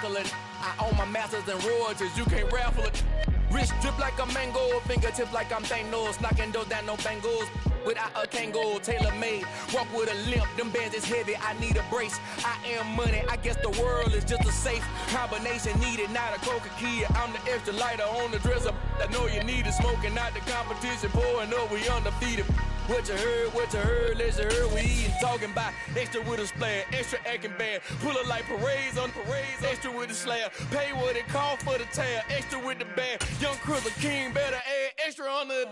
I own my masters and royalties, you can't raffle it. Wrist drip like a mango, fingertips like I'm Thanos, knocking those down no bangles. Without a Kango, tailor-made, walk with a limp, them bands is heavy, I need a brace. I am money, I guess the world is just a safe combination needed, not a Coca-Cola. I'm the extra lighter on the dresser, I know you need it, smoking out the competition, pouring up, we undefeated. What you heard, let's hear we eatin', talking about extra with a splash, extra acting bad, pull up like parades on parades, extra with the slab, pay what it cost for the tab, extra with the bag, young Crystal King better add extra on the.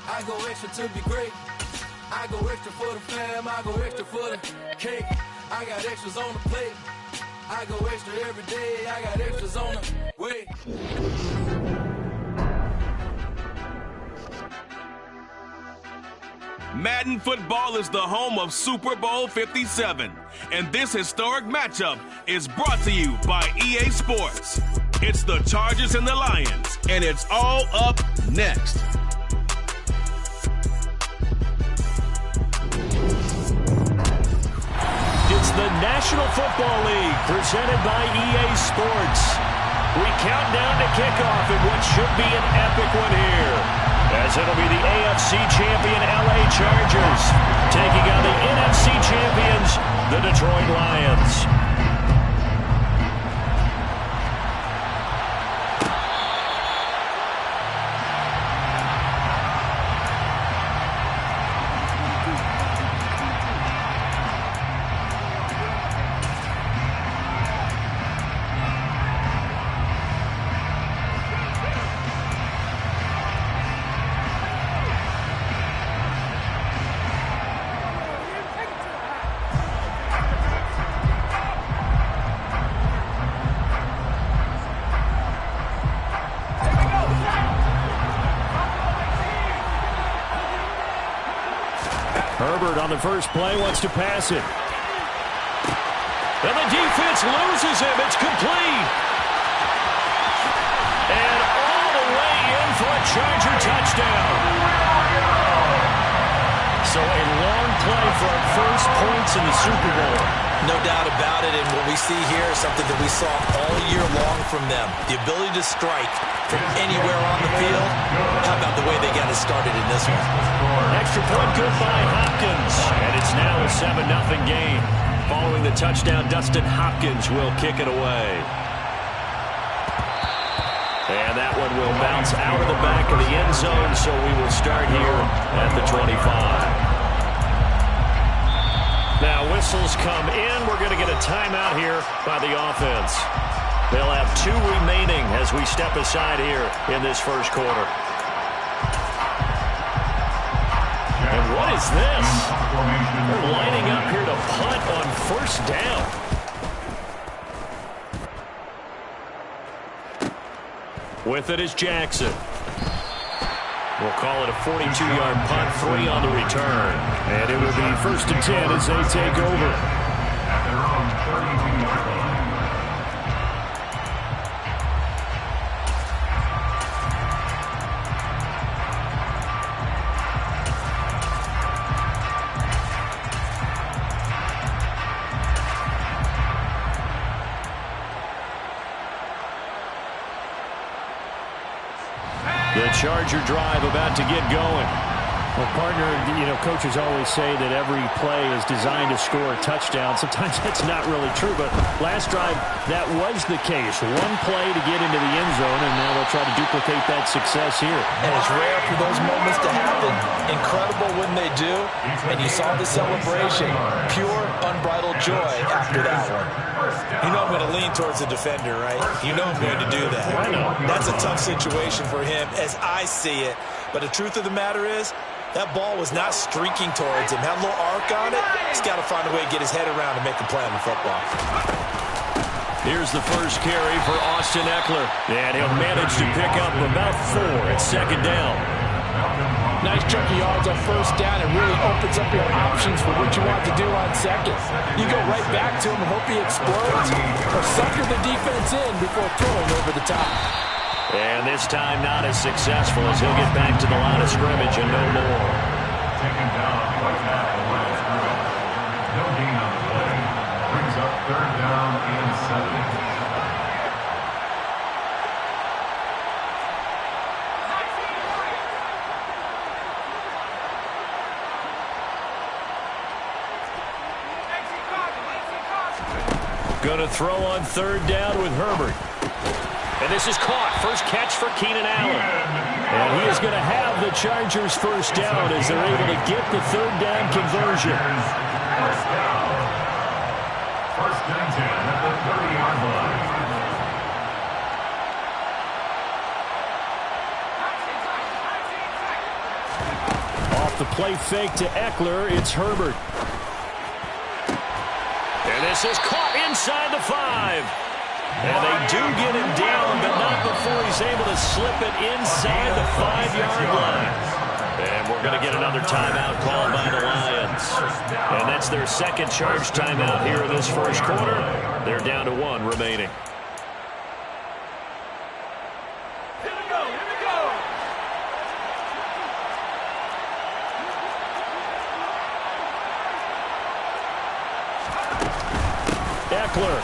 I go extra to be great, I go extra for the fam, I go extra for the cake, I got extras on the plate, I go extra every day, I got extras on the way. Madden football is the home of Super Bowl 57, and this historic matchup is brought to you by EA Sports. It's the Chargers and the Lions, and it's all up next. It's the National Football League presented by EA Sports. We count down to kickoff in what should be an epic one here, as it'll be the AFC champion LA Chargers taking on the NFC champions, the Detroit Lions. Herbert on the first play wants to pass it. And the defense loses him. It's complete. And all the way in for a Charger touchdown. So a long play for our first points in the Super Bowl. No doubt about it, and what we see here is something that we saw all year long from them. The ability to strike from anywhere on the field. How about the way they got it started in this one? Extra point good by Hopkins, and it's now a 7-0 game. Following the touchdown, Dustin Hopkins will kick it away. And that one will bounce out of the back of the end zone, so we will start here at the 25. Now whistles come in. We're going to get a timeout here by the offense. They'll have 2 remaining as we step aside here in this first quarter. And what is this? They're lining up here to punt on first down. With it is Jackson. We'll call it a 42-yard punt, 3 on the return. And it will be 1st and 10 as they take over. At their own 32-yard line. The Charger drive about to get going. Well, partner, coaches always say that every play is designed to score a touchdown. Sometimes that's not really true, but last drive, that was the case. One play to get into the end zone, and now they'll try to duplicate that success here. And it's rare for those moments to happen. Incredible when they do. And you saw the celebration. Pure, unbridled joy after that one. You know I'm going to lean towards the defender, right? You know I'm going to do that. I know. That's a tough situation for him as I see it. But the truth of the matter is, that ball was not streaking towards him. Had a little arc on it. He's got to find a way to get his head around and make a play on the football. Here's the first carry for Austin Eckler. And he'll manage to pick up about 4 at 2nd down. Nice chunky yards on first down. It really opens up your options for what you want to do on second. You go right back to him and hope he explodes, or sucker the defense in before throwing over the top. And this time not as successful as he'll get back to the line of scrimmage and no more. Taken down twice at the line of scrimmage. No gain on the play. Brings up 3rd down and 7. Going to throw on third down with Herbert. And this is caught. First catch for Keenan Allen. And he is going to have the Chargers first down as they're able to get the third down conversion. First down. First and 10 at the 30-yard line. Off the play fake to Eckler, it's Herbert. And this is caught inside the 5. And they do get him down, but not before he's able to slip it inside the 5-yard line. And we're going to get another timeout called by the Lions. And that's their second charge timeout here in this first quarter. They're down to 1 remaining. Eckler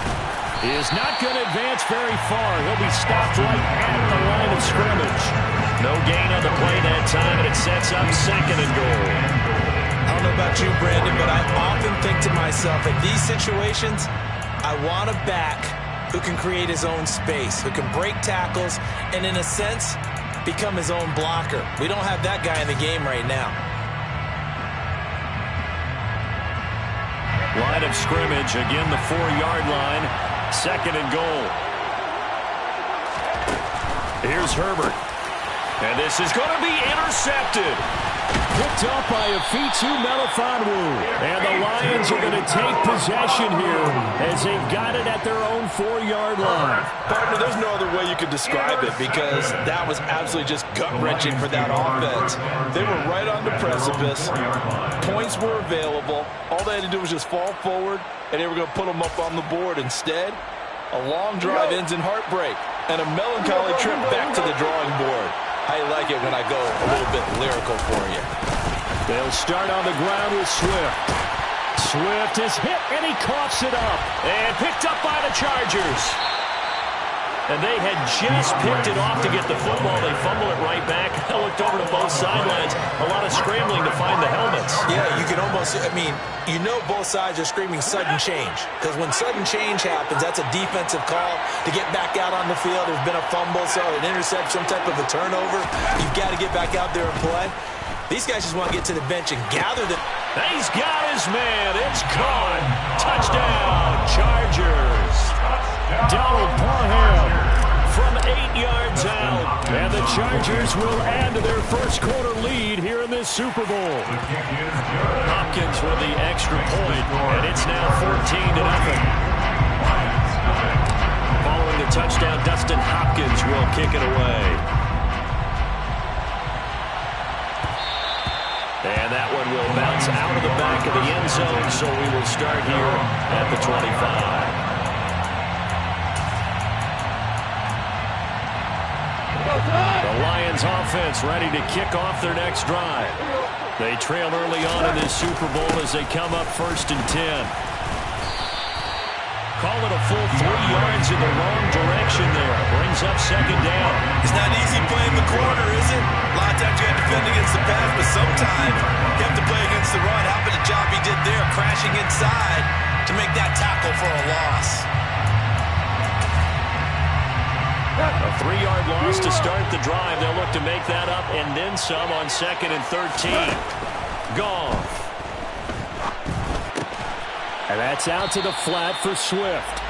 is not going to advance very far. He'll be stopped right at the line of scrimmage. No gain on the play that time, and it sets up second and goal. I don't know about you, Brandon, but I often think to myself, at these situations, I want a back who can create his own space, who can break tackles, and in a sense, become his own blocker. We don't have that guy in the game right now. Line of scrimmage, again the 4-yard line, second and goal. Here's Herbert. And this is going to be intercepted. Picked up by Afitu Melifonwu. And the Lions are going to take possession here as they've got it at their own 4-yard line. Partner, there's no other way you could describe it because that was absolutely just gut-wrenching for that offense. They were right on the precipice. Points were available. All they had to do was just fall forward, and they were going to put them up on the board. Instead, a long drive ends in heartbreak and a melancholy trip back to the drawing board. I like it when I go a little bit lyrical for you. They'll start on the ground with Swift. Swift is hit, and he coughs it up. And picked up by the Chargers. And they had just picked it off to get the football. They fumble it right back. I looked over to both sidelines. A lot of scrambling to find the helmets. Yeah, you can almost, I mean, you know both sides are screaming sudden change. Because when sudden change happens, that's a defensive call to get back out on the field. There's been a fumble, so an interception, some type of a turnover. You've got to get back out there and play. These guys just want to get to the bench and gather them. He's got his man. It's caught. Touchdown, Chargers. Donald Parham from 8 yards out. And the Chargers will add to their first quarter lead here in this Super Bowl. Hopkins with the extra point, and it's now 14-0. Following the touchdown, Dustin Hopkins will kick it away. And that one will bounce out of the back of the end zone, so we will start here at the 25. The Lions offense ready to kick off their next drive. They trail early on in this Super Bowl as they come up 1st and 10. Call it a full 3 yards in the wrong direction there. Brings up second down. It's not easy playing the corner, is it? A lot of times you have to defend against the pass, but sometimes you have to play against the run. How about the job he did there, crashing inside to make that tackle for a loss? A 3-yard loss to start the drive. They'll look to make that up and then some on 2nd and 13. Gone. And that's out to the flat for Swift.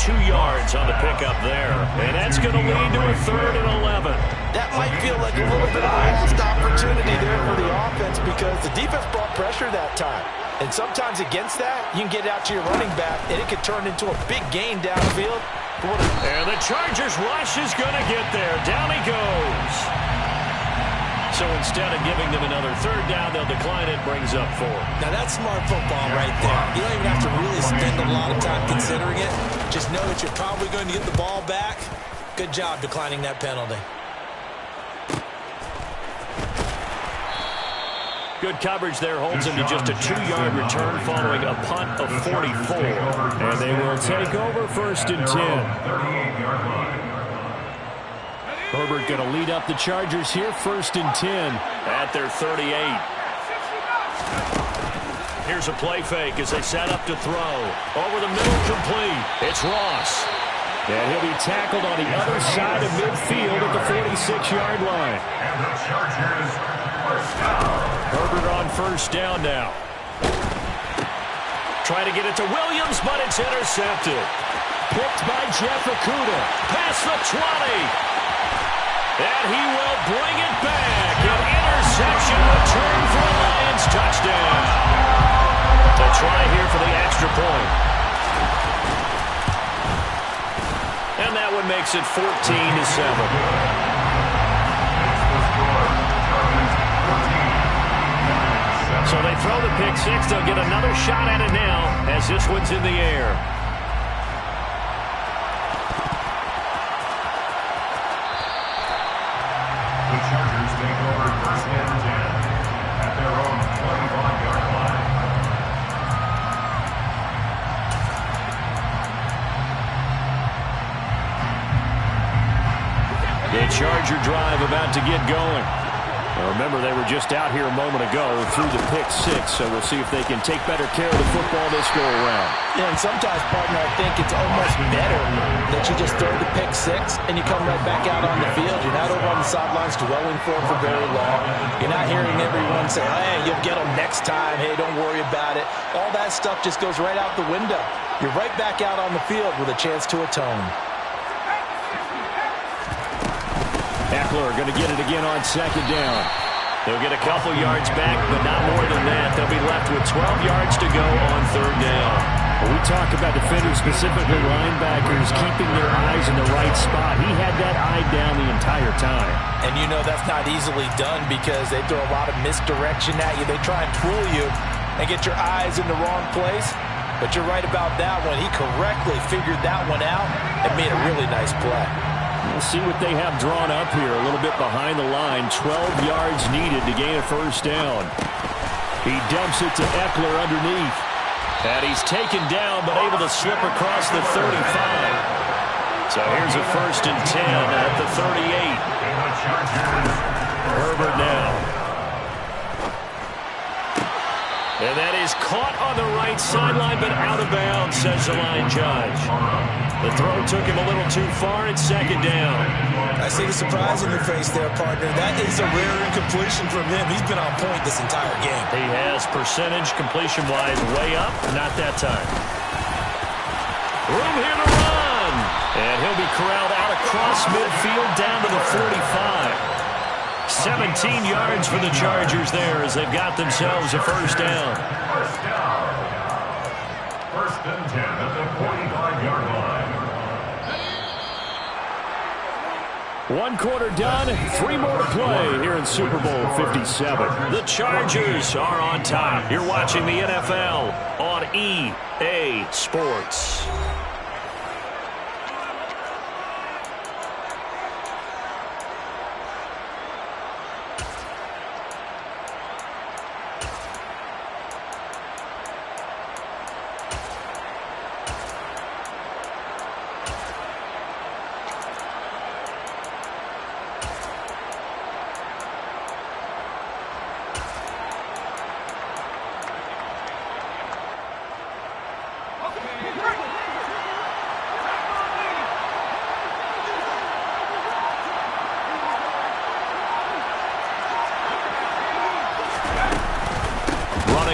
2 yards on the pickup there. And that's going to lead to a 3rd and 11. That might feel like a little bit of a lost opportunity there for the offense because the defense brought pressure that time. And sometimes against that, you can get out to your running back, and it could turn into a big gain downfield. And the Chargers rush is going to get there. Down he goes. So instead of giving them another 3rd down, they'll decline it, brings up 4. Now that's smart football right there. You don't even have to really spend a lot of time considering it. Just know that you're probably going to get the ball back. Good job declining that penalty. Good coverage there holds him to just a 2-yard return following a punt of 44. And they will take over 1st and 10. Herbert going to lead up the Chargers here, 1st and 10. At their 38. Here's a play fake as they set up to throw. Over the middle, complete. It's Ross. And he'll be tackled on the other side of midfield at the 46-yard line. And the Chargers first down. Herbert on first down now. Trying to get it to Williams, but it's intercepted. Picked by Jeff Okuda. Past the 20. And he will bring it back. An interception return for a Lions touchdown. A try here for the extra point. And that one makes it 14-7. So they throw the pick six. They'll get another shot at it now as this one's in the air. The Chargers take over first and 10 at their own 25-yard line. The Charger drive about to get going. Now remember, they were just out here a moment ago through the pick six, so we'll see if they can take better care of the football this go-around. Yeah, and sometimes, partner, I think it's almost better that you just throw the pick six and you come right back out on the field. You're not over on the sidelines dwelling for very long. You're not hearing everyone say, hey, you'll get them next time. Hey, don't worry about it. All that stuff just goes right out the window. You're right back out on the field with a chance to atone. Eckler going to get it again on second down. They'll get a couple yards back, but not more than that. They'll be left with 12 yards to go on third down. When we talk about defenders, specifically linebackers, keeping their eyes in the right spot, he had that eye down the entire time. And you know that's not easily done because they throw a lot of misdirection at you. They try and fool you and get your eyes in the wrong place. But you're right about that one. He correctly figured that one out and made a really nice play. We'll see what they have drawn up here. A little bit behind the line. 12 yards needed to gain a first down. He dumps it to Eckler underneath. And he's taken down but able to slip across the 35. So here's a first and 10 at the 38. Herbert now. And that is caught on the right sideline but out of bounds, says the line judge. The throw took him a little too far at second down. I see the surprise in your face there, partner. That is a rare incompletion from him. He's been on point this entire game. He has percentage completion-wise way up. Not that time. Room here to run. And he'll be corralled out across midfield down to the 45. 17 yards for the Chargers there as they've got themselves a first down. First down. First and 10 at the 45-yard line. 1 quarter done, 3 more to play here in Super Bowl 57. The Chargers are on top. You're watching the NFL on EA Sports.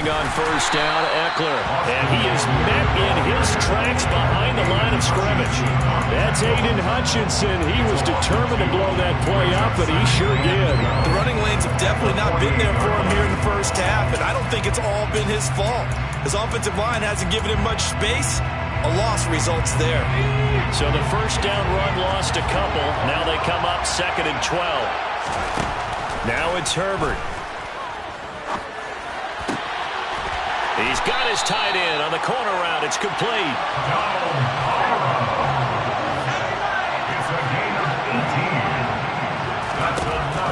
On first down, Eckler, and he is met in his tracks behind the line of scrimmage. That's Aiden Hutchinson. He was determined to blow that play up, and he sure did. The running lanes have definitely not been there for him here in the first half, and I don't think it's all been his fault. His offensive line hasn't given him much space. A loss results there. So the first down run lost a couple. Now they come up 2nd and 12. Now it's Herbert. He's got his tight end on the corner route. It's complete.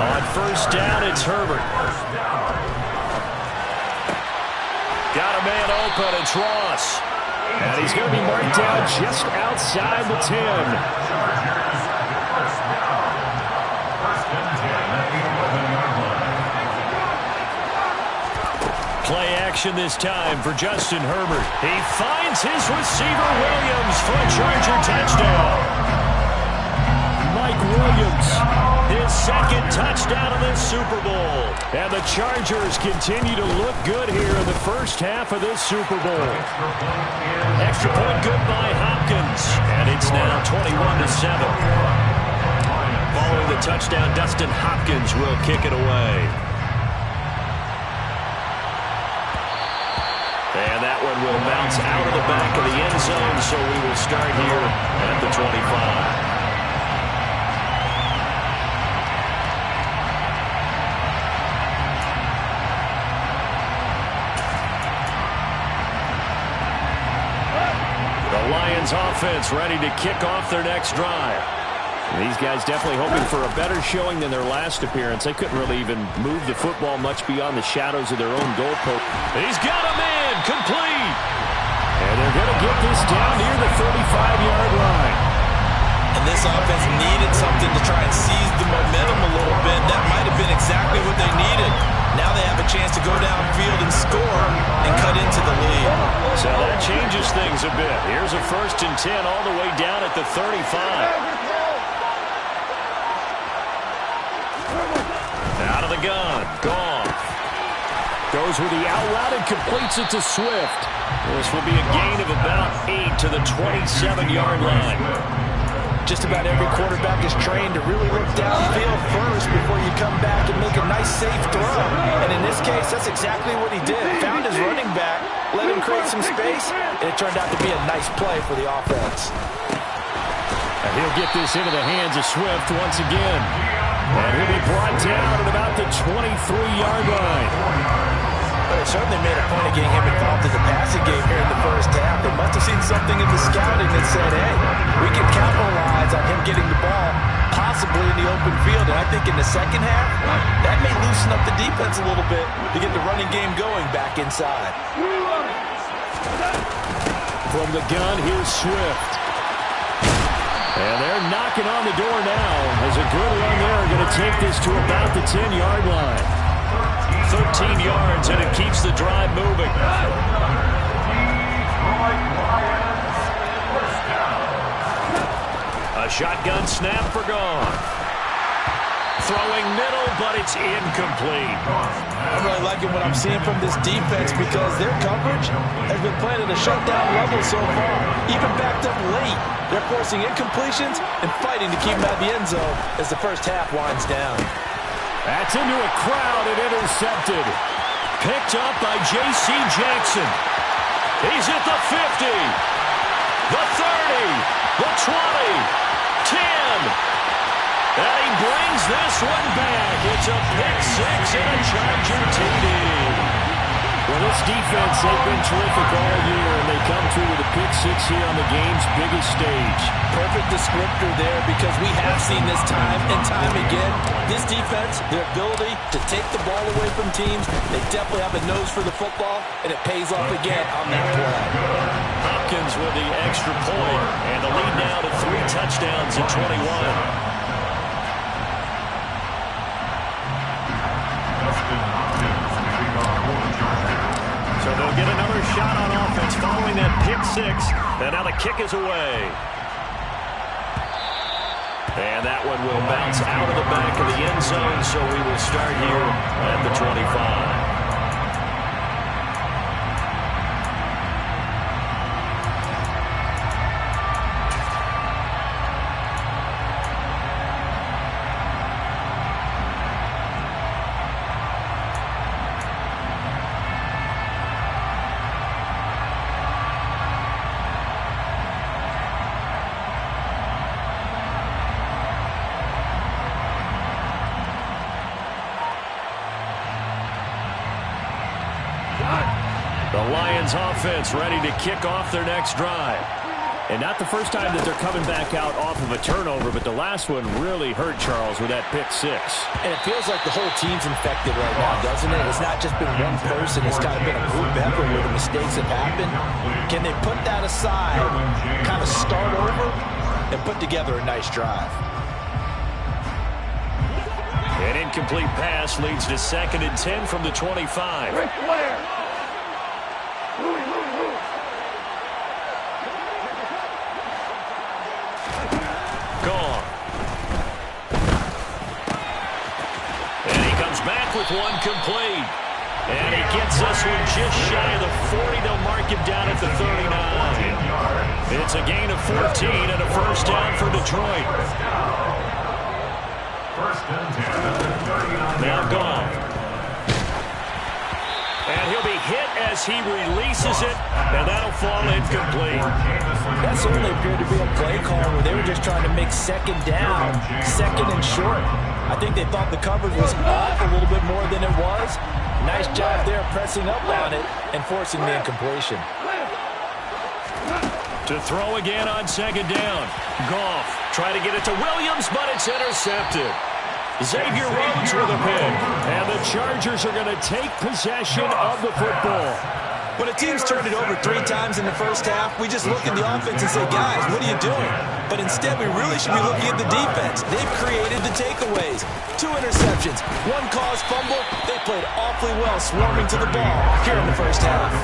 On first down, it's Herbert. Got a man open. It's Ross. And he's going to be marked down just outside the 10. Play action this time for Justin Herbert. He finds his receiver, Williams, for a Charger touchdown. Mike Williams, his second touchdown of this Super Bowl. And the Chargers continue to look good here in the first half of this Super Bowl. Extra point good by Hopkins. And it's now 21-7. Following the touchdown, Dustin Hopkins will kick it away. And that one will bounce out of the back of the end zone, so we will start here at the 25. The Lions offense ready to kick off their next drive. These guys definitely hoping for a better showing than their last appearance. They couldn't really even move the football much beyond the shadows of their own goalpost. He's got him in, complete. And they're going to get this down near the 35-yard line. And this offense needed something to try and seize the momentum a little bit. That might have been exactly what they needed. Now they have a chance to go downfield and score and cut into the lead. So that changes things a bit. Here's a 1st and 10 all the way down at the 35. Out of the gun, gone. Goes with the out route and completes it to Swift. This will be a gain of about 8 to the 27-yard line. Just about every quarterback is trained to really look downfield first before you come back and make a nice, safe throw. And in this case, that's exactly what he did. Found his running back, let him create some space, and it turned out to be a nice play for the offense. And he'll get this into the hands of Swift once again. And he'll be brought down at about the 23-yard line. But it certainly made a point of getting him involved in the passing game here in the first half. They must have seen something in the scouting that said, hey, we can capitalize on him getting the ball possibly in the open field. And I think in the second half, that may loosen up the defense a little bit to get the running game going back inside. From the gun, here's Swift. And they're knocking on the door now. As a good run there, going to take this to about the 10-yard line. 13 yards, and it keeps the drive moving. A shotgun snap for gone. Throwing middle, but it's incomplete. I'm really liking what I'm seeing from this defense because their coverage has been playing at a shutdown level so far. Even backed up late, they're forcing incompletions and fighting to keep them out of the end zone as the first half winds down. That's into a crowd and intercepted. Picked up by J.C. Jackson. He's at the 50, the 30, the 20, 10. And he brings this one back. It's a pick six and a Charger TD. Well, this defense, they've been terrific all year, and they come through with a pick six here on the game's biggest stage. Perfect descriptor there because we have seen this time and time again. This defense, their ability to take the ball away from teams, they definitely have a nose for the football, and it pays off again on that play. Hopkins with the extra point, and the lead now to 3 touchdowns at 21. So they'll get another shot on offense following that pick six. And now the kick is away. And that one will bounce out of the back of the end zone. So we will start here at the 25. The Lions offense ready to kick off their next drive. And not the first time that they're coming back out off of a turnover, but the last one really hurt Charles with that pick six. And it feels like the whole team's infected right now, doesn't it? It's not just been one person. It's kind of been a group effort where the mistakes have happened. Can they put that aside, kind of start over, and put together a nice drive? An incomplete pass leads to 2nd and 10 from the 25. Gone. And he comes back with one complete. And he gets this one just shy of the 40. They'll mark him down at the 39. It's a gain of 14 and a first down for Detroit. Now Gone. And he'll be hit as he releases it, and that'll fall incomplete. That certainly appeared to be a play call where they were just trying to make second down, second and short. I think they thought the coverage was off a little bit more than it was. Nice job there pressing up on it and forcing the incompletion. To throw again on second down. Goff try to get it to Williams, but it's intercepted. Xavier Rhodes with a pick. And the Chargers are going to take possession of the football. When a team's turned it over 3 times in the first half, we just look at the offense and say, guys, what are you doing? But instead, we really should be looking at the defense. They've created the takeaways. 2 interceptions, 1 caused fumble. They played awfully well swarming to the ball here in the first half.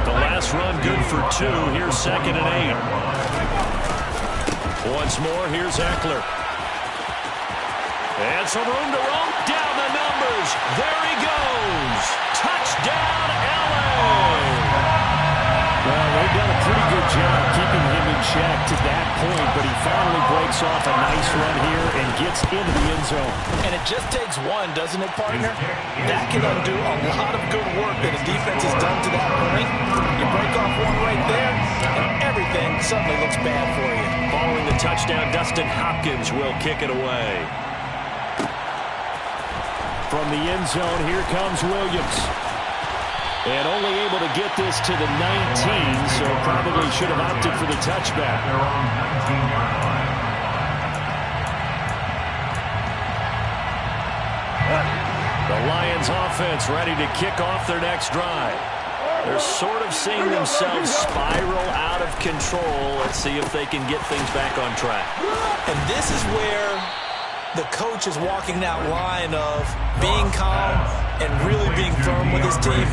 The last run good for 2. Here's 2nd and 8. Once more, here's Eckler. And some room to roam down the numbers. There he goes. Touchdown, LA. Well, they've done a pretty good job keeping him in check to that point, but he finally breaks off a nice run here and gets into the end zone. And it just takes one, doesn't it, partner? That can undo a lot of good work that a defense has done to that point. You break off one right there, and everything suddenly looks bad for you. Following the touchdown, Dustin Hopkins will kick it away. From the end zone, here comes Williams. And only able to get this to the 19, so probably should have opted for the touchback. The Lions offense ready to kick off their next drive. They're sort of seeing themselves spiral out of control. Let's see if they can get things back on track. And this is where the coach is walking that line of being calm and really being firm with his team.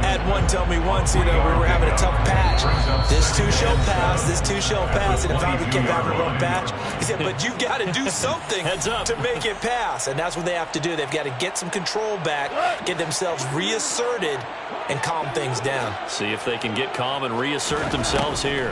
Had one tell me once, we were having a tough patch. This too shall pass, this too shall pass. And if I would keep having a rough patch, he said, but you've got to do something to make it pass. And that's what they have to do. They've got to get some control back, get themselves reasserted, and calm things down. See if they can get calm and reassert themselves here.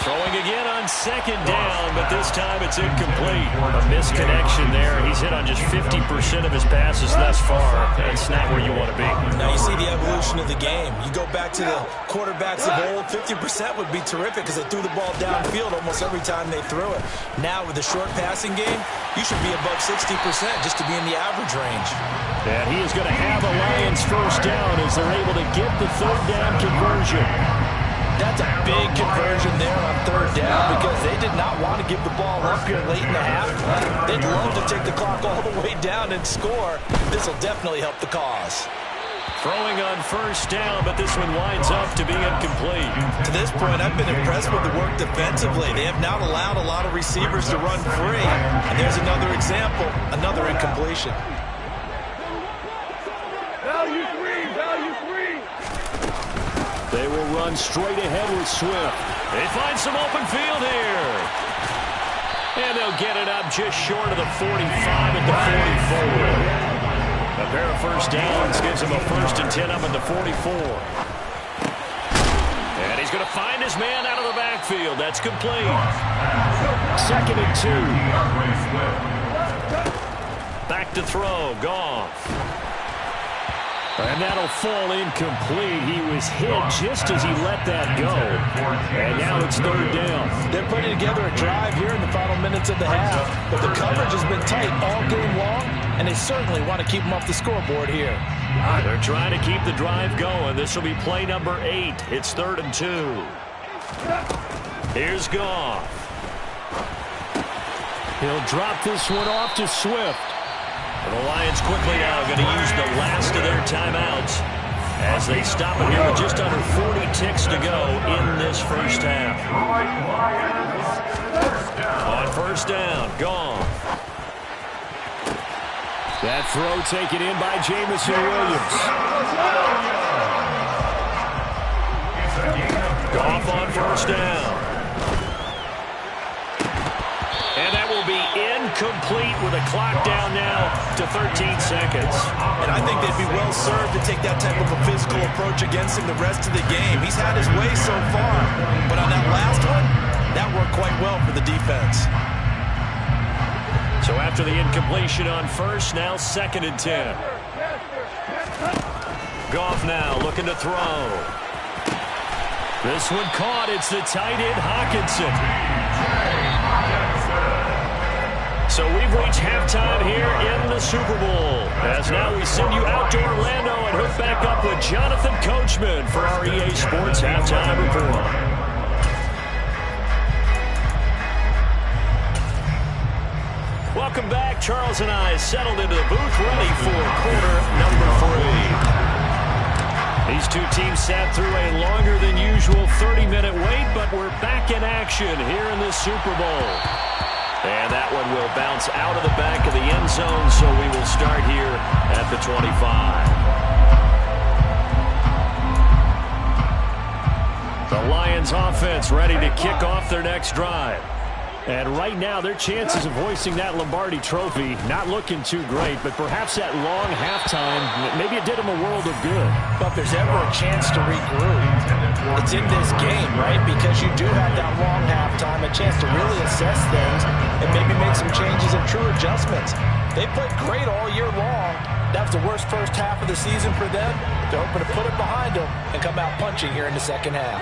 Throwing again on second down, but this time it's incomplete. A misconnection there. He's hit on just 50% of his passes thus far. That's not where you want to be. Now you see the evolution of the game. You go back to the quarterbacks of old, 50% would be terrific because they threw the ball downfield almost every time they threw it. Now with the short passing game, you should be above 60% just to be in the average range. And he is going to have a Lions first down as they're able to get the third down conversion. That's a big conversion there on third down because they did not want to give the ball up here late in the half. They'd love to take the clock all the way down and score. This will definitely help the cause. Throwing on first down, but this one winds up to be incomplete. To this point, I've been impressed with the work defensively. They have not allowed a lot of receivers to run free. And there's another example, another incompletion. They will run straight ahead with Swift. They find some open field here. And they'll get it up just short of the 45 at the 44. A pair of first downs gives him a 1st and 10 up at the 44. And he's going to find his man out of the backfield. That's complete. 2nd and 2. Back to throw. Goff. And that'll fall incomplete. He was hit just as he let that go. And now it's third down. They're putting together a drive here in the final minutes of the half. But the coverage has been tight all game long, and they certainly want to keep them off the scoreboard here. They're trying to keep the drive going. This will be play number 8. It's 3rd and 2. Here's Goff. He'll drop this one off to Swift. And the Lions quickly now going to use the last of their timeouts as they stop it here with just under 40 ticks to go in this first half. On first down, Goff. That throw taken in by Jamison Williams. Off on first down. And that will be incomplete with a clock down now to 13 seconds. And I think they'd be well served to take that type of a physical approach against him the rest of the game. He's had his way so far, but on that last one, that worked quite well for the defense. So after the incompletion on first, now 2nd and 10. Goff now looking to throw. This one caught. It's the tight end, Hawkinson. So we've reached halftime here in the Super Bowl. As now we send you out to Orlando and hook back up with Jonathan Coachman for our EA Sports Halftime Report. Welcome back. Charles and I settled into the booth, ready for quarter number 3. These two teams sat through a longer than usual 30-minute wait, but we're back in action here in the Super Bowl. And that one will bounce out of the back of the end zone, so we will start here at the 25. The Lions offense ready to kick off their next drive. And right now, their chances of hoisting that Lombardi trophy not looking too great, but perhaps that long halftime, maybe it did them a world of good. But if there's ever a chance to regroup, it's in this game, right? Because you do have that long halftime, a chance to really assess things and maybe make some changes and true adjustments. They played great all year long. That was the worst first half of the season for them. They're hoping to put it behind them and come out punching here in the second half.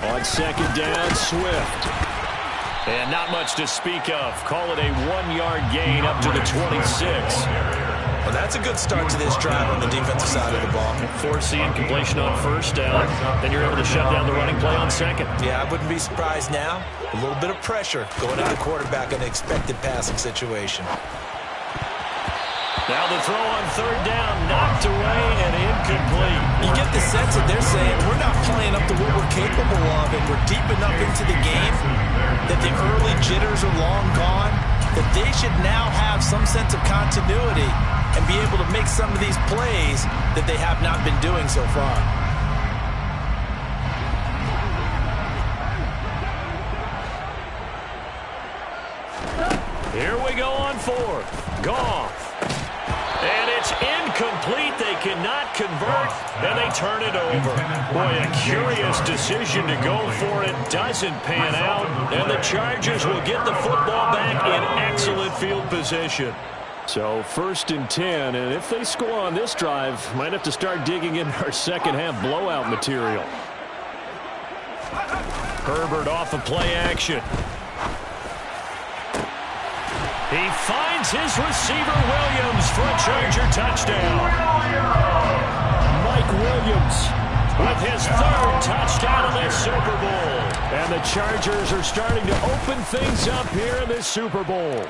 On second down, Swift. And not much to speak of. Call it a 1-yard gain up to the 26. Well, that's a good start to this drive on the defensive side of the ball. Force the incompletion on first down. Then you're able to shut down the running play on second. Yeah, I wouldn't be surprised now. A little bit of pressure going at the quarterback in an expected passing situation. Now the throw on third down, knocked away and incomplete. You get the sense that they're saying we're not playing up to what we're capable of, and we're deep enough into the game that the early jitters are long gone, that they should now have some sense of continuity and be able to make some of these plays that they have not been doing so far. Here we go on fourth. Goff. And it's incomplete. They cannot convert, and they turn it over. Boy, a curious decision to go for it. Doesn't pan out, and the Chargers will get the football back in excellent field position. So 1st and 10, and if they score on this drive, might have to start digging in our second half blowout material. Herbert off of play action. He finds his receiver, Williams, for a Charger touchdown. Mike Williams with his 3rd touchdown of this Super Bowl. And the Chargers are starting to open things up here in this Super Bowl.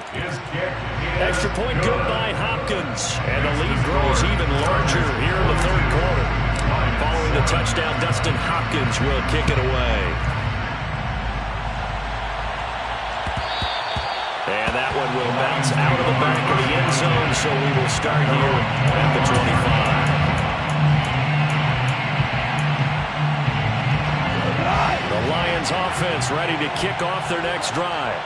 Extra point good by Hopkins. And the lead grows even larger here in the 3rd quarter. Following the touchdown, Dustin Hopkins will kick it away. And that one will bounce out of the back of the end zone, so we will start here at the 25. The Lions offense ready to kick off their next drive.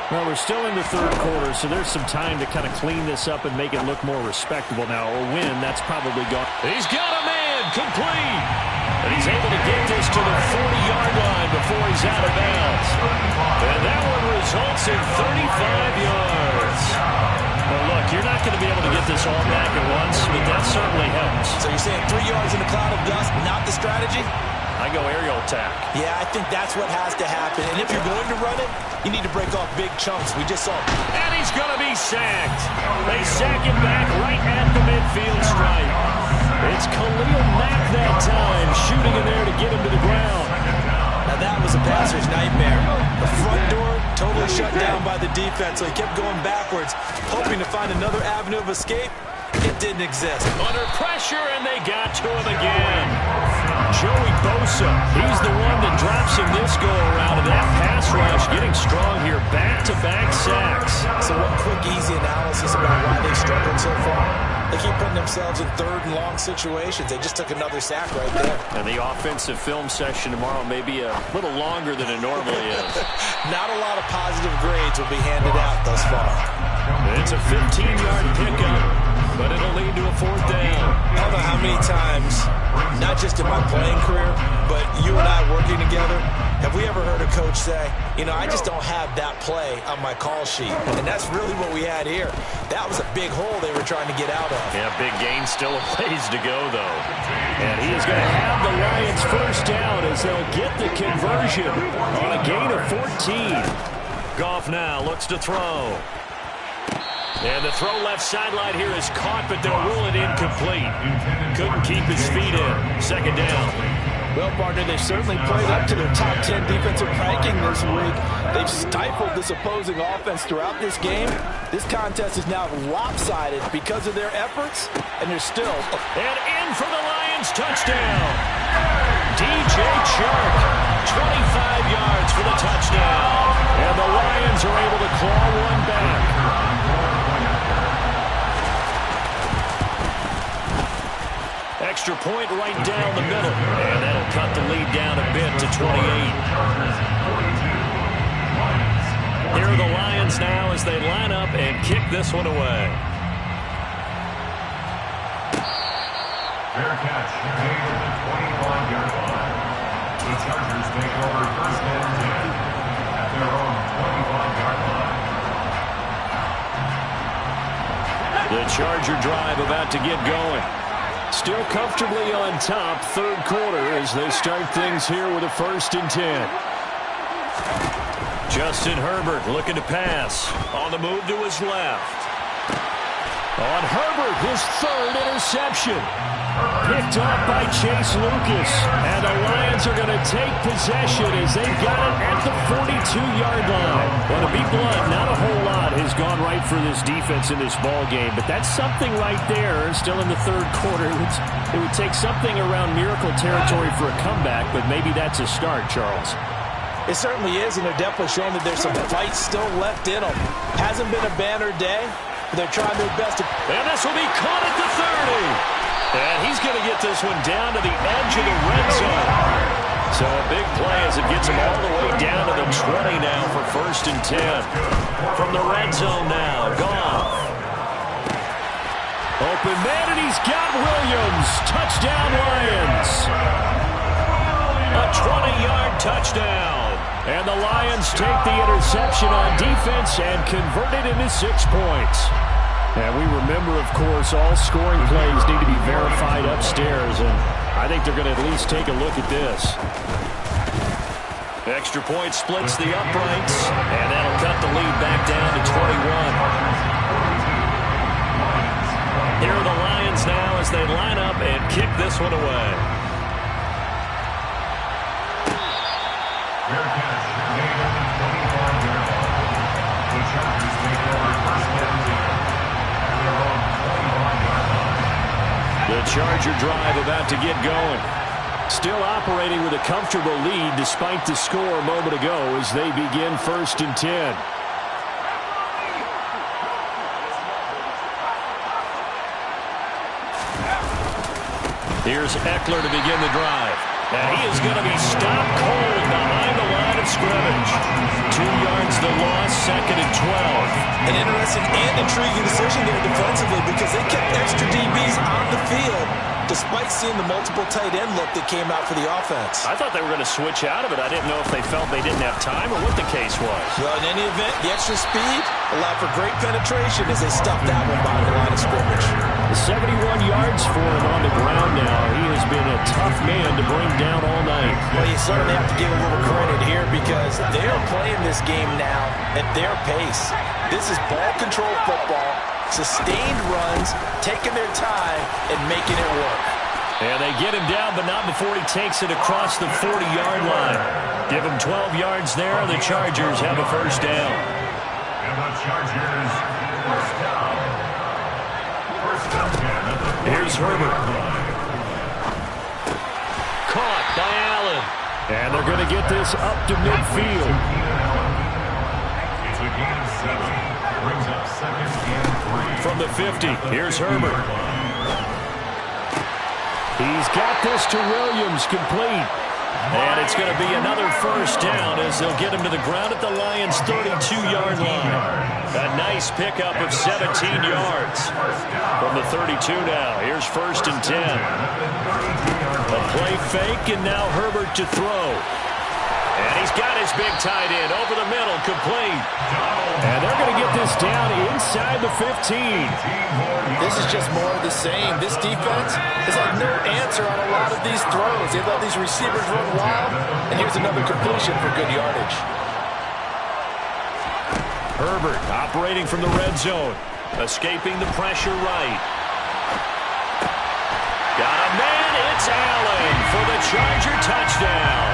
Well, we're still in the 3rd quarter, so there's some time to kind of clean this up and make it look more respectable now. A win, that's probably gone. He's got a man, complete. And he's able to get this to the 40-yard line before he's out of bounds. And that one results in 35 yards. Well, look, you're not going to be able to get this all back at once, but that certainly helps. So you're saying 3 yards in a cloud of dust, not the strategy? I go aerial attack. Yeah, I think that's what has to happen. And if you're going to run it, you need to break off big chunks. We just saw it. And he's going to be sacked. They sack him back right at the midfield stripe. It's Khalil Mack that time, shooting in there to get him to the ground. Now that was a passer's nightmare. The front door totally shut down by the defense, so he kept going backwards, hoping to find another avenue of escape. It didn't exist. Under pressure, and they got to him again. Joey Bosa. He's the one that drops him this go-around, and that pass rush getting strong here. Back-to-back sacks. So one quick, easy analysis about why they struggled so far. They keep putting themselves in third and long situations. They just took another sack right there. And the offensive film session tomorrow may be a little longer than it normally is. Not a lot of positive grades will be handed out thus far. It's a 15-yard pickup, but it'll lead to a fourth down. I don't know how many times, not just in my playing career, but you and I working together, have we ever heard a coach say, you know, I just don't have that play on my call sheet. And that's really what we had here. That was a big hole they were trying to get out of. Yeah, big gain, still a ways to go, though. And he is going to have the Lions first down as they'll get the conversion on a gain of 14. Goff now looks to throw. And the throw left sideline here is caught, but they'll rule it incomplete. Couldn't keep his feet in. Second down. Well, partner, they've certainly played up to their top 10 defensive ranking this week. They've stifled this opposing offense throughout this game. This contest is now lopsided because of their efforts, and they're still... And in for the Lions touchdown. DJ Chark, 25 yards for the touchdown. And the Lions are able to claw one back. Extra point right down the middle. And that'll cut the lead down a bit to 28. Here are the Lions now as they line up and kick this one away. Fair catch made at the 25-yard line. The Chargers take over first and 10 at their own 25-yard line. The Charger drive about to get going. Still comfortably on top, third quarter, as they start things here with a 1st and 10. Justin Herbert looking to pass. On the move to his left. On Herbert, his 3rd interception. Picked off by Chase Lucas. And the Lions are going to take possession as they've got it at the 42-yard line. Well, to be blunt, not a whole lot has gone right for this defense in this ball game, but that's something right there. Still in the third quarter. It would take something around miracle territory for a comeback, but maybe that's a start, Charles. It certainly is, and they're definitely showing that there's some fight still left in them. Hasn't been a banner day, but they're trying their best to... And this will be caught at the 30. And he's going to get this one down to the edge of the red zone. So a big play as it gets him all the way down to the 20 now for 1st and 10. From the red zone now, Goff. Open man, and he's got Williams. Touchdown, Lions. A 20-yard touchdown. And the Lions take the interception on defense and convert it into 6 points. And we remember, of course, all scoring plays need to be verified upstairs, and I think they're going to at least take a look at this. Extra point splits the uprights, and that'll cut the lead back down to 21. Here are the Lions now as they line up and kick this one away. Fair catch made at the 25-yard line. The Chargers take over first and 10 at their own 25-yard line. The Charger drive about to get going. Still operating with a comfortable lead despite the score a moment ago as they begin 1st and 10. Here's Eckler to begin the drive. And he is going to be stopped cold behind the line of scrimmage. 2 yards the loss, 2nd and 12. An interesting and intriguing decision there defensively because they kept extra DBs on the field despite seeing the multiple tight end look that came out for the offense. I thought they were going to switch out of it. I didn't know if they felt they didn't have time or what the case was. Well, in any event, the extra speed allowed for great penetration as they stuffed that one behind the line of scrimmage. 71 yards for him on the ground now. He has been a tough man to bring down all night. Well, you certainly have to give a little credit here because they're playing this game now at their pace. This is ball control football, sustained runs, taking their time, and making it work. And they get him down, but not before he takes it across the 40-yard line. Give him 12 yards there. The Chargers have a first down. And the Chargers first down. First and 10 at the 40-yard line. Here's Herbert. caught by Allen. And they're going to get this up to midfield. It's a gain of 7. Brings up 2nd and 3. From the 50, here's Herbert. He's got this to Williams, complete. And it's going to be another first down as they'll get him to the ground at the Lions' 32-yard line. A nice pickup of 17 yards. From the 32 now, here's 1st and 10. A play fake, and now Herbert to throw. And he's got his big tight end over the middle, complete. And they're going to get this down inside the 15. This is just more of the same. This defense has had no answer on a lot of these throws. They let these receivers run wild, and here's another completion for good yardage. Herbert operating from the red zone, escaping the pressure right. Got a man, it's Allen for the Charger touchdown.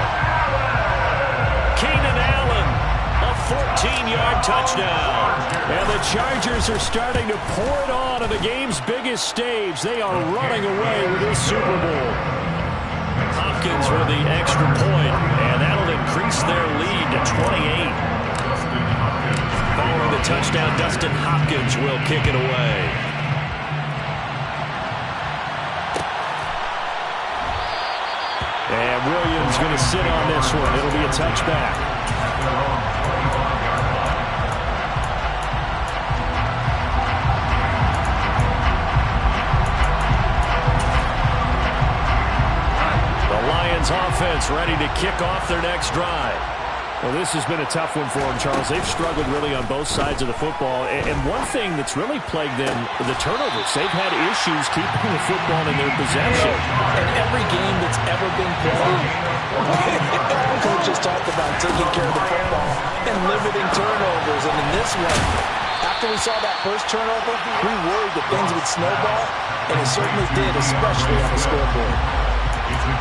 Keenan Allen, a 14-yard touchdown. And the Chargers are starting to pour it on the game's biggest stage. They are running away with this Super Bowl. Hopkins with the extra point, and that'll increase their lead to 28. Following the touchdown, Dustin Hopkins will kick it away. And Williams going to sit on this one. It'll be a touchback. The Lions offense ready to kick off their next drive. Well, this has been a tough one for them, Charles. They've struggled really on both sides of the football. And one thing that's really plagued them, the turnovers. They've had issues keeping the football in their possession. In every game that's ever been played, coach has talked about taking care of the football and limiting turnovers. And in this one, after we saw that first turnover, we worried that things would snowball, and it certainly did, especially on the scoreboard.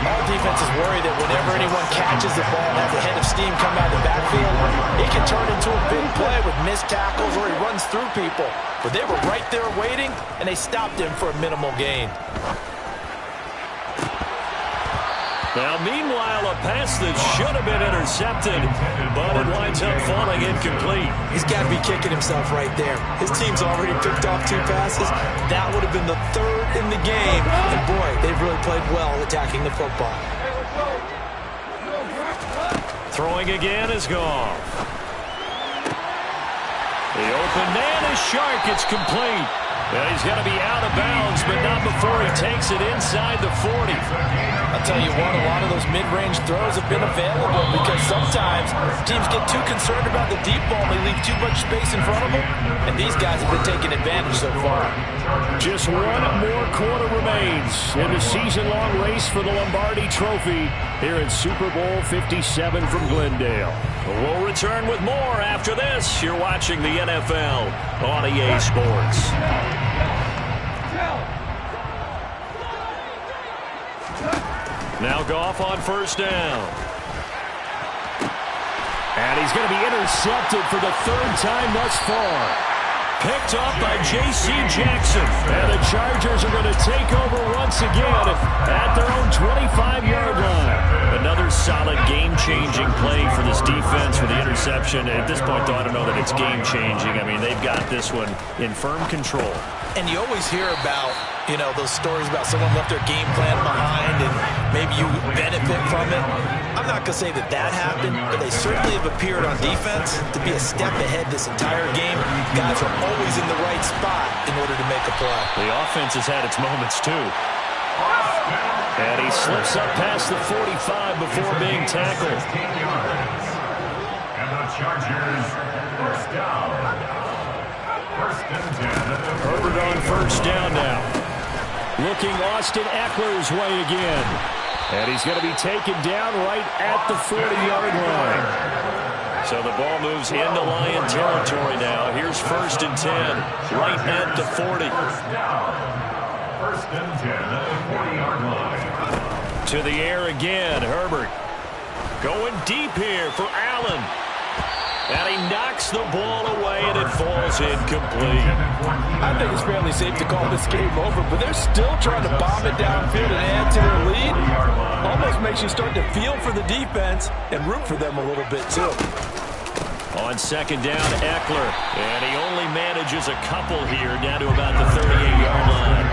All defenses worry that whenever anyone catches the ball and has a head of steam come out of the backfield, it can turn into a big play with missed tackles or he runs through people. But they were right there waiting, and they stopped him for a minimal gain. Now, meanwhile, a pass that should have been intercepted, but it winds up falling incomplete. He's got to be kicking himself right there. His team's already picked off 2 passes. That would have been the 3rd in the game. And, boy, they've really played well attacking the football. Throwing again is gone. The open man is Shark. It's complete. Well, he's got to be out of bounds, but not before he takes it inside the 40. I'll tell you what, a lot of those mid-range throws have been available because sometimes teams get too concerned about the deep ball and they leave too much space in front of them, and these guys have been taking advantage so far. Just one more quarter remains in the season-long race for the Lombardi Trophy here in Super Bowl 57 from Glendale. We'll return with more after this. You're watching the NFL on EA Sports. Now Goff on first down. And he's going to be intercepted for the 3rd time thus far. Picked up by J.C. Jackson. And the Chargers are going to take over once again at their own 25-yard line. Another solid game-changing play for this defense with the interception. At this point, though, I don't know that it's game-changing. I mean, they've got this one in firm control. And you always hear about, you know, those stories about someone left their game plan behind and maybe you benefit from it. I'm not going to say that that happened, but they certainly have appeared on defense to be a step ahead this entire game. Guys are always in the right spot in order to make a play. The offense has had its moments, too. And he slips up past the 45 before being tackled. And the Chargers, first down. 1st and 10. Herbert on first down now. Looking Austin Eckler's way again. And he's going to be taken down right at the 40-yard line. So the ball moves into Lion territory now. Here's 1st and 10, right at the 40. 1st and 10 at the 40-yard line. To the air again, Herbert. Going deep here for Allen. And he knocks the ball away, and it falls incomplete. I think it's fairly safe to call this game over, but they're still trying to bomb it downfield and add to their lead. Almost makes you start to feel for the defense and root for them a little bit, too. On second down, Eckler. And he only manages a couple here down to about the 38-yard line.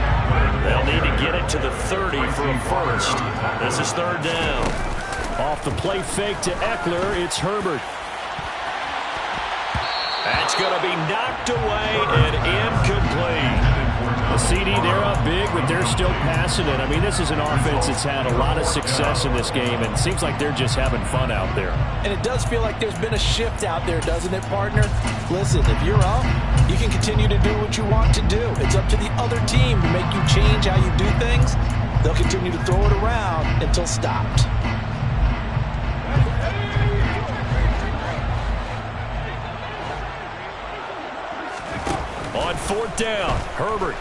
They'll need to get it to the 30 for a first. This is third down. Off the play fake to Eckler, it's Herbert. That's going to be knocked away and incomplete. The CD, they're up big, but they're still passing it. I mean, this is an offense that's had a lot of success in this game, and it seems like they're just having fun out there. And it does feel like there's been a shift out there, doesn't it, partner? Listen, if you're up, you can continue to do what you want to do. It's up to the other team to make you change how you do things. They'll continue to throw it around until stopped. On fourth down, Herbert.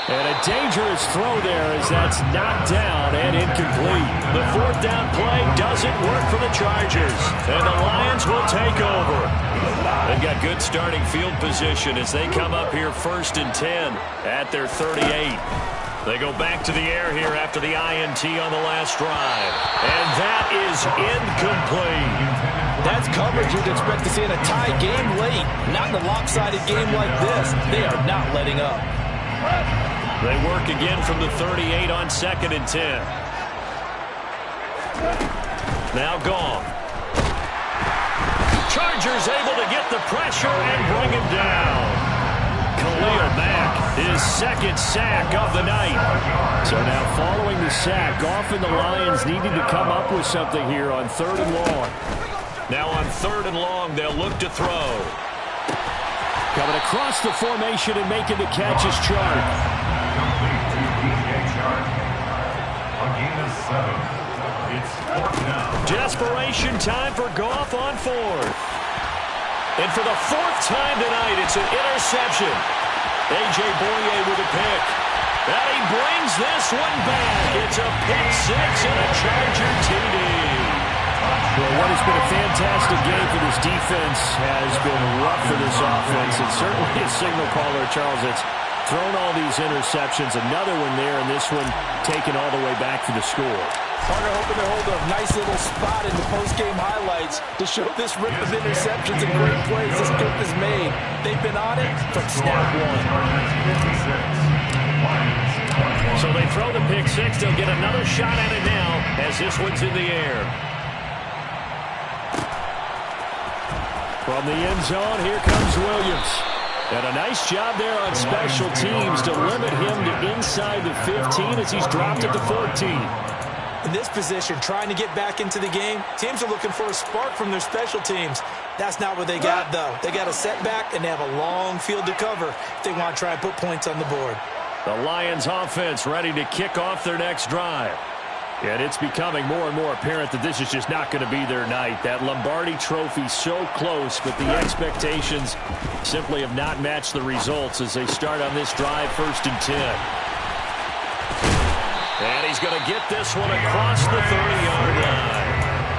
And a dangerous throw there as that's knocked down and incomplete. The fourth down play doesn't work for the Chargers, and the Lions will take over. They've got good starting field position as they come up here first and 10 at their 38. They go back to the air here after the INT on the last drive. And that is incomplete. That's coverage you'd expect to see in a tie game late. Not in a lopsided game like this. They are not letting up. They work again from the 38 on second and 10. Now gone. Chargers able to get the pressure and bring him down. Khalil Mack, his second sack of the night. So now following the sack, often the Lions needed to come up with something here on third and long. Now on third and long, they'll look to throw. Coming across the formation and making the catch is Chark. Desperation time for Goff on fourth. And for the fourth time tonight, it's an interception. A.J. Boye with a pick. And he brings this one back. It's a pick six and a Charger TD. Well, what has been a fantastic game for this defense has been rough for this offense. And certainly a signal caller, Charles, it's thrown all these interceptions. Another one there, and this one taken all the way back for the score. Partner hoping to hold a nice little spot in the post-game highlights to show this rip of interceptions and great plays this group has made. They've been on it from snap one. So they throw the pick six. They'll get another shot at it now as this one's in the air. From the end zone, here comes Williams. And a nice job there on special teams to limit him to inside the 15 as he's dropped at the 14. In this position, trying to get back into the game, teams are looking for a spark from their special teams. That's not what they got, though. They got a setback, and they have a long field to cover if they want to try and put points on the board. The Lions offense ready to kick off their next drive. And it's becoming more and more apparent that this is just not going to be their night. That Lombardi trophy so close, but the expectations simply have not matched the results as they start on this drive first and 10. And he's going to get this one across the 30-yard line.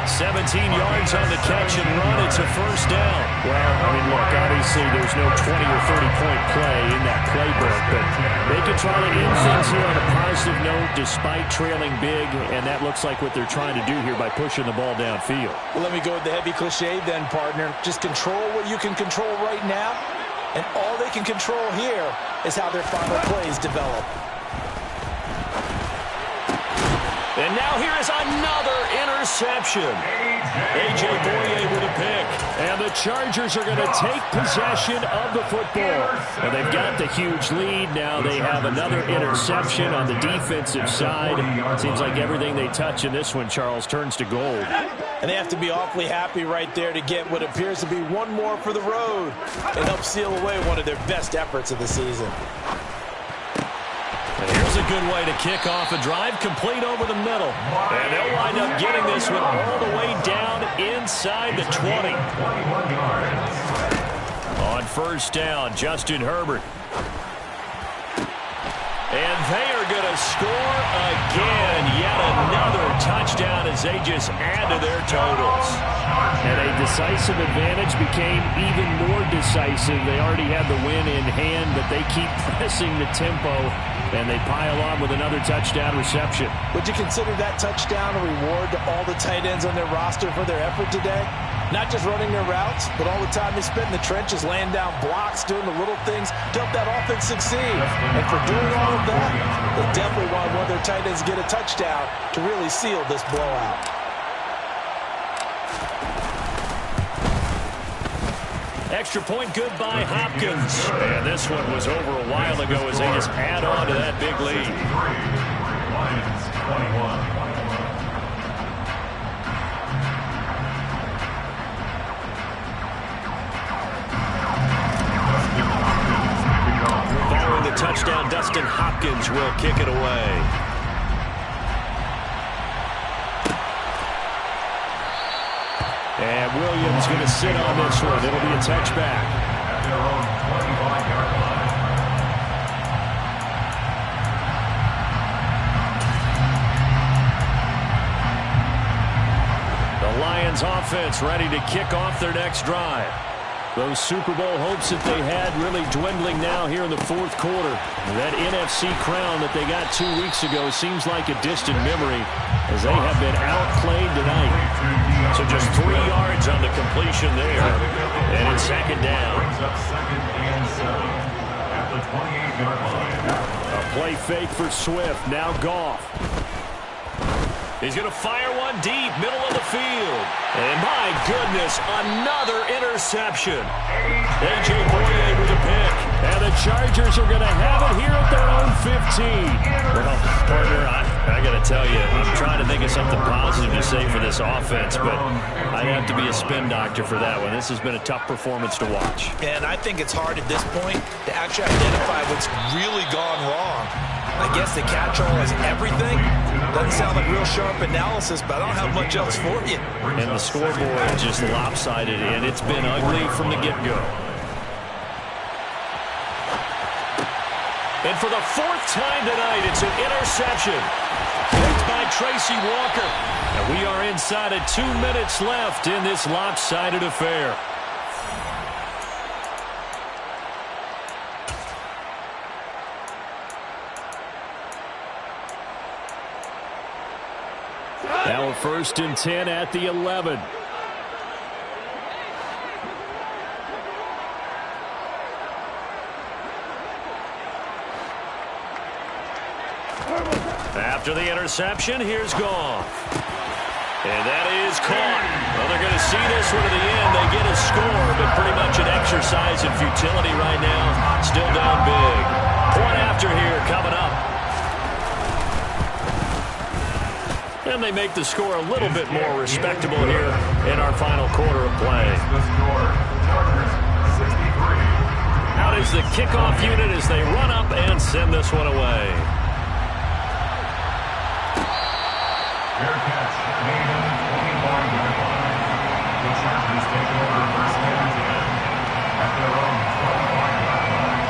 17 yards on the catch and run. It's a first down. Well, I mean, look, obviously there's no 20 or 30-point play in that playbook, but they can try to end things here on a positive note despite trailing big, and that looks like what they're trying to do here by pushing the ball downfield. Well, let me go with the heavy cliche then, partner. Just control what you can control right now, and all they can control here is how their final plays develop. And now here is another interception. A.J. Boye with a pick. And the Chargers are going to take possession of the football. And they've got the huge lead. Now they have another interception on the defensive side. Seems like everything they touch in this one, Charles, turns to gold. And they have to be awfully happy right there to get what appears to be one more for the road and help seal away one of their best efforts of the season. And here's a good way to kick off a drive, complete over the middle. And they'll wind up getting this one all the way down inside the 20. On first down, Justin Herbert. And they are going to score again. Yet another touchdown as they just add to their totals. And a decisive advantage became even more decisive. They already had the win in hand, but they keep pressing the tempo, and they pile on with another touchdown reception. Would you consider that touchdown a reward to all the tight ends on their roster for their effort today? Not just running their routes, but all the time they spent in the trenches, laying down blocks, doing the little things to help that offense succeed. And for doing all of that, they definitely want one of their tight ends to get a touchdown to really seal this blowout. Extra point good by Hopkins. And this one was over a while ago as they just add on to that big lead. Lions 21. Following the touchdown, Dustin Hopkins will kick it away. And Williams going to sit on this one. It'll be a touchback. At their own 25-yard line. The Lions offense ready to kick off their next drive. Those Super Bowl hopes that they had really dwindling now here in the fourth quarter. That NFC crown that they got 2 weeks ago seems like a distant memory as they have been outplayed tonight. So just 3 yards on the completion there. And it's second down. Brings up 2nd and 7 at the 28-yard line. A play fake for Swift. Now Goff. He's going to fire one deep, middle of the field. And my goodness, another interception. A.J. Boye with a pick. And the Chargers are going to have it here at their own 15. Well, partner, I got to tell you, I'm trying to think of something positive to say for this offense, but I'd have to be a spin doctor for that one. This has been a tough performance to watch. And I think it's hard at this point to actually identify what's really gone wrong. I guess the catch-all is everything. Doesn't sound like real sharp analysis, but I don't have much else for you. And the scoreboard just lopsided, and it's been ugly from the get-go. And for the 4th time tonight, it's an interception. Picked by Tracy Walker. And we are inside of 2 minutes left in this lopsided affair. Now a 1st and 10 at the 11. After the interception, here's Goff. And that is caught. Well, they're going to see this one to the end. They get a score, but pretty much an exercise in futility right now. Still down big. Point after here coming up. And they make the score a little bit more respectable here in our final quarter of play. The score, Chargers 63. Out is the kickoff unit as they run up and send this one away. Fair catch made on the 25-yard line. The Chargers take over 1st and 10 at their own 25-yard line.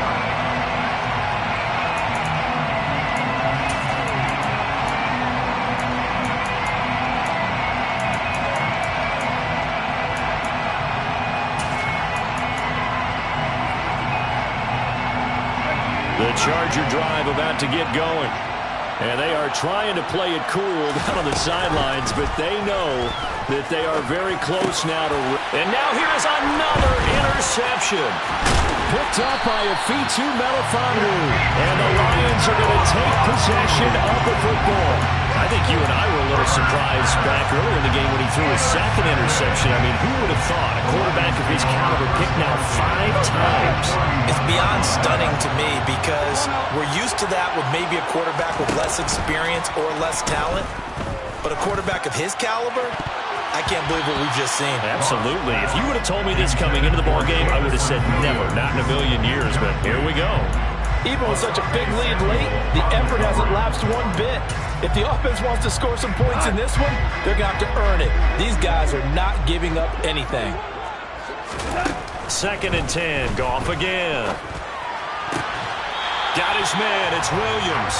The Charger drive about to get going. And they are trying to play it cool down on the sidelines, but they know that they are very close now to... And now here is another interception. Picked up by Afitu Melifonwu. And the Lions are going to take possession of the football. I think you and I were a little surprised back earlier in the game when he threw his 2nd interception. I mean, who would have thought a quarterback of his caliber picked now 5 times? It's beyond stunning to me because we're used to that with maybe a quarterback with less experience or less talent. But a quarterback of his caliber, I can't believe what we've just seen. Absolutely. If you would have told me this coming into the ballgame, I would have said never, not in a million years, but here we go. Even with such a big lead late, the effort hasn't lapsed one bit. If the offense wants to score some points in this one, they're going to have to earn it. These guys are not giving up anything. 2nd and 10. Goff again. Got his man. It's Williams.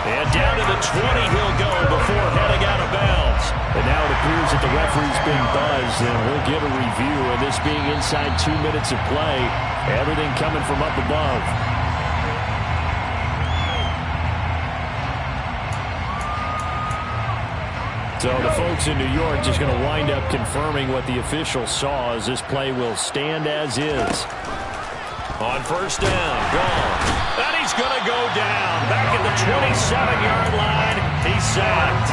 And down to the 20 he'll go before heading out of bounds. And now it appears that the referee's been buzzed, and we'll get a review. And this being inside 2 minutes of play, everything coming from up above. So the folks in New York just going to wind up confirming what the official saw, as this play will stand as is. On first down, gone. And he's going to go down. Back at the 27-yard line, he's sacked.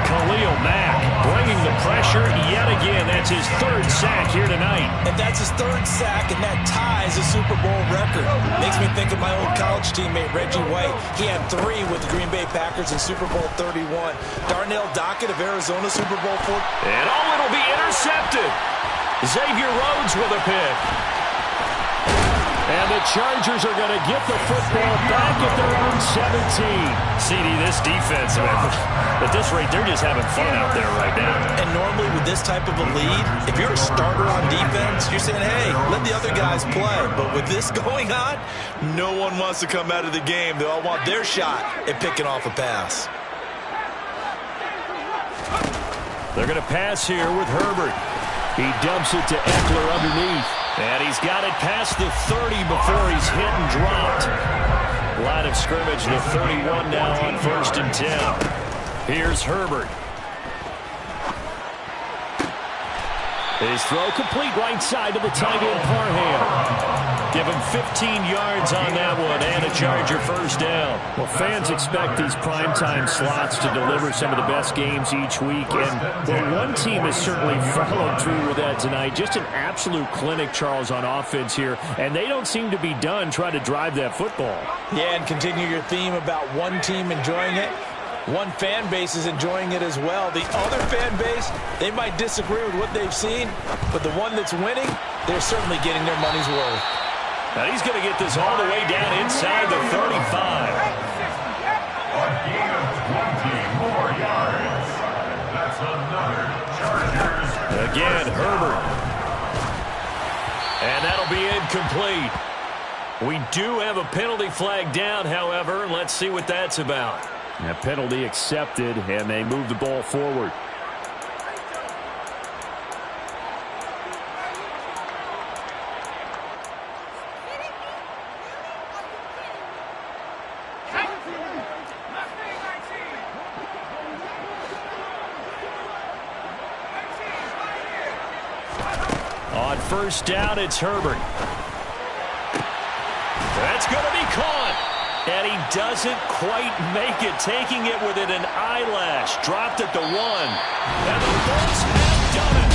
Khalil Mack bringing the pressure yet again. That's his third sack here tonight. And that's his third sack, and that ties a Super Bowl record. Makes me think of my old college teammate, Reggie White. He had 3 with the Green Bay Packers in Super Bowl 31. Darnell Dockett of Arizona, Super Bowl 4. And it'll be intercepted. Xavier Rhodes with a pick. And the Chargers are going to get the football back at their own 17. CD, this defense, man, at this rate, they're just having fun out there right now. And normally with this type of a lead, if you're a starter on defense, you're saying, hey, let the other guys play. But with this going on, no one wants to come out of the game. They all want their shot at picking off a pass. They're going to pass here with Herbert. He dumps it to Eckler underneath. And he's got it past the 30 before he's hit and dropped. Line of scrimmage, the 31 now on 1st and 10. Here's Herbert. His throw complete right side to the tight end Parham. Give him 15 yards on that one and a Charger first down. Well, fans expect these primetime slots to deliver some of the best games each week. And well, one team has certainly followed through with that tonight. Just an absolute clinic, Charles, on offense here. And they don't seem to be done trying to drive that football. Yeah, and continue your theme about one team enjoying it. One fan base is enjoying it as well. The other fan base, they might disagree with what they've seen, but the one that's winning, they're certainly getting their money's worth. Now he's going to get this all the way down inside the 35. A gain of 20 more yards. That's another Chargers. Again, Herbert. And that'll be incomplete. We do have a penalty flag down, however. Let's see what that's about. A penalty accepted, and they move the ball forward. On first down, it's Herbert. That's going to be caught. And he doesn't quite make it, taking it within an eyelash. Dropped at the 1. And the Bulls have done it.